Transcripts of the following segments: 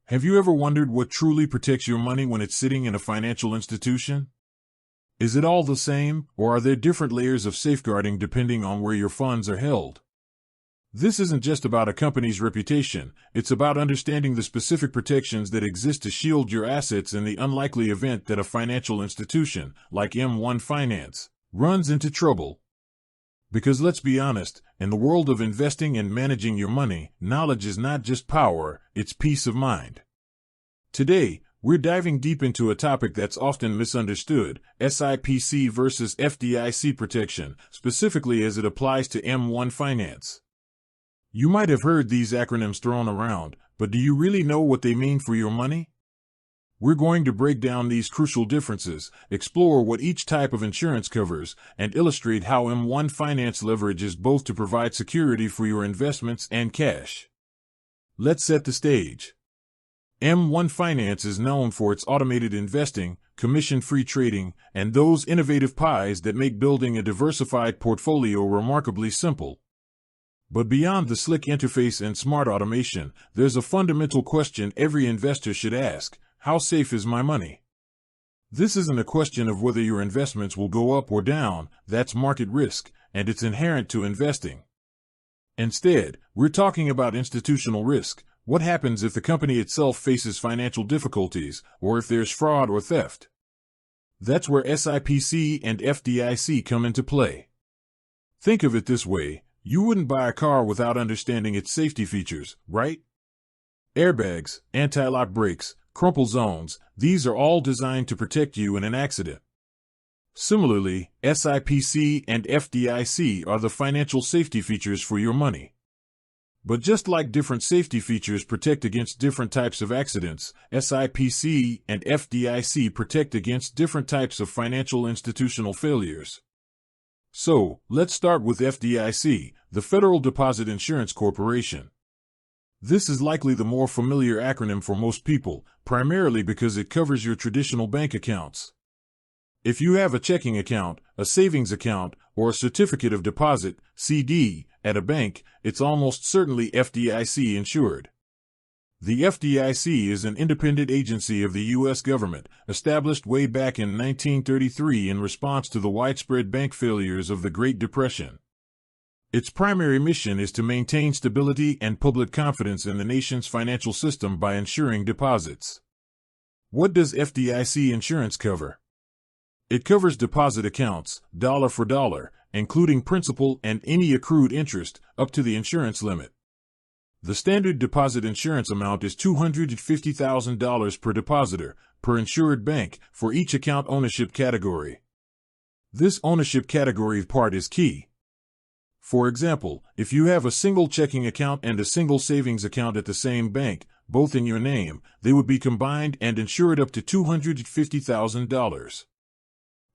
Have you ever wondered what truly protects your money when it's sitting in a financial institution? Is it all the same, or are there different layers of safeguarding depending on where your funds are held? This isn't just about a company's reputation, it's about understanding the specific protections that exist to shield your assets in the unlikely event that a financial institution, like M1 Finance, runs into trouble. Because let's be honest, in the world of investing and managing your money, knowledge is not just power, it's peace of mind. Today, we're diving deep into a topic that's often misunderstood, SIPC versus FDIC protection, specifically as it applies to M1 Finance. You might have heard these acronyms thrown around, but do you really know what they mean for your money? We're going to break down these crucial differences, explore what each type of insurance covers, and illustrate how M1 Finance leverages both to provide security for your investments and cash. Let's set the stage. M1 Finance is known for its automated investing, commission-free trading, and those innovative pies that make building a diversified portfolio remarkably simple. But beyond the slick interface and smart automation, there's a fundamental question every investor should ask: how safe is my money? This isn't a question of whether your investments will go up or down, that's market risk, and it's inherent to investing. Instead, we're talking about institutional risk. What happens if the company itself faces financial difficulties, or if there's fraud or theft? That's where SIPC and FDIC come into play. Think of it this way: you wouldn't buy a car without understanding its safety features, right? Airbags, anti-lock brakes, crumple zones, these are all designed to protect you in an accident. Similarly, SIPC and FDIC are the financial safety features for your money. But just like different safety features protect against different types of accidents, SIPC and FDIC protect against different types of financial institutional failures. So, let's start with FDIC, the Federal Deposit Insurance Corporation. This is likely the more familiar acronym for most people, primarily because it covers your traditional bank accounts. If you have a checking account, a savings account, or a certificate of deposit, CD, at a bank, it's almost certainly FDIC insured. The FDIC is an independent agency of the U.S. government, established way back in 1933 in response to the widespread bank failures of the Great Depression. Its primary mission is to maintain stability and public confidence in the nation's financial system by insuring deposits. What does FDIC insurance cover? It covers deposit accounts, dollar for dollar, including principal and any accrued interest, up to the insurance limit. The standard deposit insurance amount is $250,000 per depositor, per insured bank, for each account ownership category. This ownership category part is key. For example, if you have a single checking account and a single savings account at the same bank, both in your name, they would be combined and insured up to $250,000.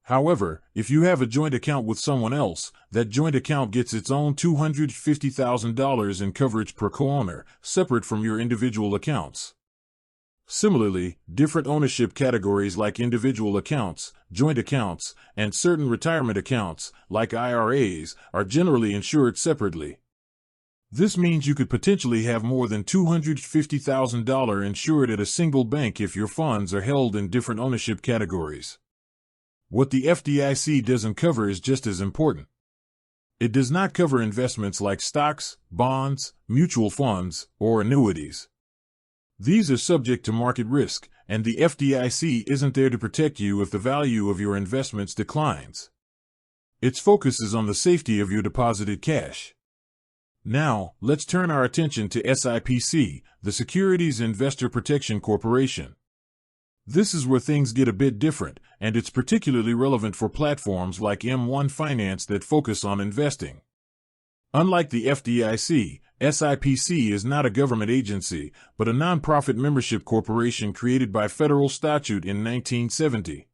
However, if you have a joint account with someone else, that joint account gets its own $250,000 in coverage per co-owner, separate from your individual accounts. Similarly, different ownership categories like individual accounts, joint accounts, and certain retirement accounts, like IRAs, are generally insured separately. This means you could potentially have more than $250,000 insured at a single bank if your funds are held in different ownership categories. What the FDIC doesn't cover is just as important. It does not cover investments like stocks, bonds, mutual funds, or annuities. These are subject to market risk, and the FDIC isn't there to protect you if the value of your investments declines. Its focus is on the safety of your deposited cash. Now, let's turn our attention to SIPC, the Securities Investor Protection Corporation. This is where things get a bit different, and it's particularly relevant for platforms like M1 Finance that focus on investing. Unlike the FDIC, SIPC is not a government agency, but a nonprofit membership corporation created by federal statute in 1970.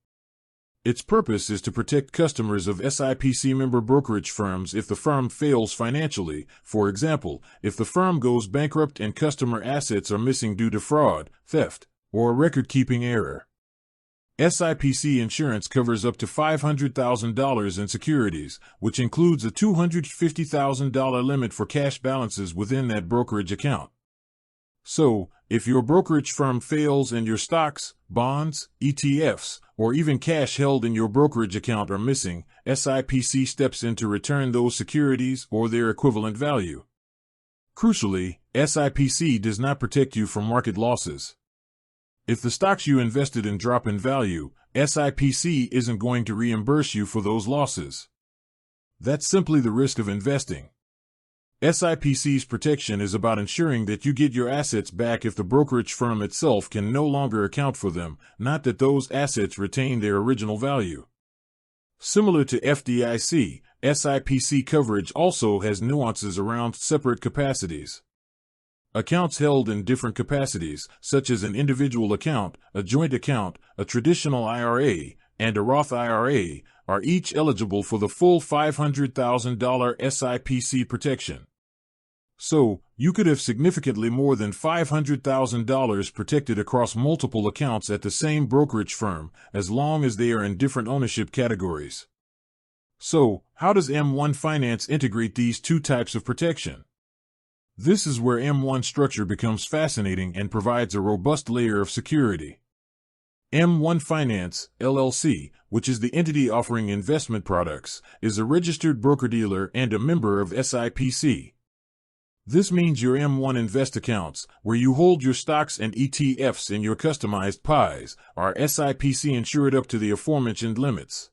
Its purpose is to protect customers of SIPC member brokerage firms if the firm fails financially. For example, if the firm goes bankrupt and customer assets are missing due to fraud, theft, or a record-keeping error. SIPC insurance covers up to $500,000 in securities, which includes a $250,000 limit for cash balances within that brokerage account. So, if your brokerage firm fails and your stocks, bonds, ETFs, or even cash held in your brokerage account are missing, SIPC steps in to return those securities or their equivalent value. Crucially, SIPC does not protect you from market losses. If the stocks you invested in drop in value, SIPC isn't going to reimburse you for those losses. That's simply the risk of investing. SIPC's protection is about ensuring that you get your assets back if the brokerage firm itself can no longer account for them, not that those assets retain their original value. Similar to FDIC, SIPC coverage also has nuances around separate capacities. Accounts held in different capacities, such as an individual account, a joint account, a traditional IRA, and a Roth IRA, are each eligible for the full $500,000 SIPC protection. So, you could have significantly more than $500,000 protected across multiple accounts at the same brokerage firm, as long as they are in different ownership categories. So, how does M1 Finance integrate these two types of protection? This is where M1 structure becomes fascinating and provides a robust layer of security. M1 Finance, LLC, which is the entity offering investment products, is a registered broker-dealer and a member of SIPC. This means your M1 Invest accounts, where you hold your stocks and ETFs in your customized pies, are SIPC insured up to the aforementioned limits.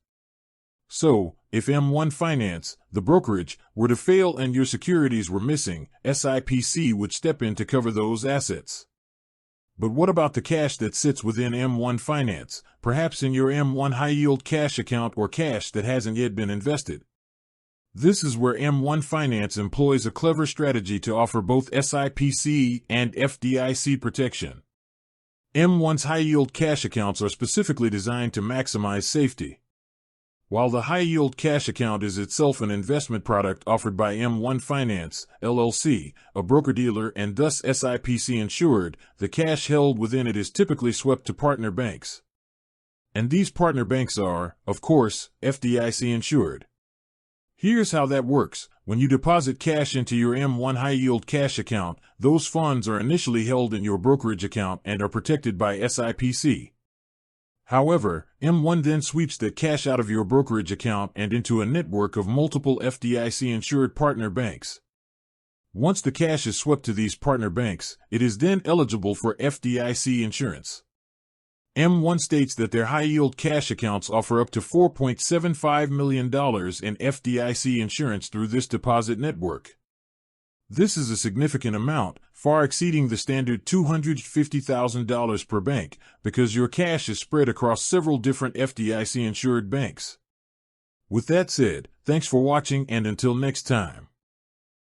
So, if M1 Finance, the brokerage, were to fail and your securities were missing, SIPC would step in to cover those assets. But what about the cash that sits within M1 Finance, perhaps in your M1 high-yield cash account or cash that hasn't yet been invested? This is where M1 Finance employs a clever strategy to offer both SIPC and FDIC protection. M1's high-yield cash accounts are specifically designed to maximize safety. While the high-yield cash account is itself an investment product offered by M1 Finance, LLC, a broker-dealer and thus SIPC insured, the cash held within it is typically swept to partner banks. And these partner banks are, of course, FDIC insured. Here's how that works. When you deposit cash into your M1 high-yield cash account, those funds are initially held in your brokerage account and are protected by SIPC. However, M1 then sweeps that cash out of your brokerage account and into a network of multiple FDIC-insured partner banks. Once the cash is swept to these partner banks, it is then eligible for FDIC insurance. M1 states that their high-yield cash accounts offer up to $4.75 million in FDIC insurance through this deposit network. This is a significant amount, far exceeding the standard $250,000 per bank, because your cash is spread across several different FDIC-insured banks. With that said, thanks for watching and until next time.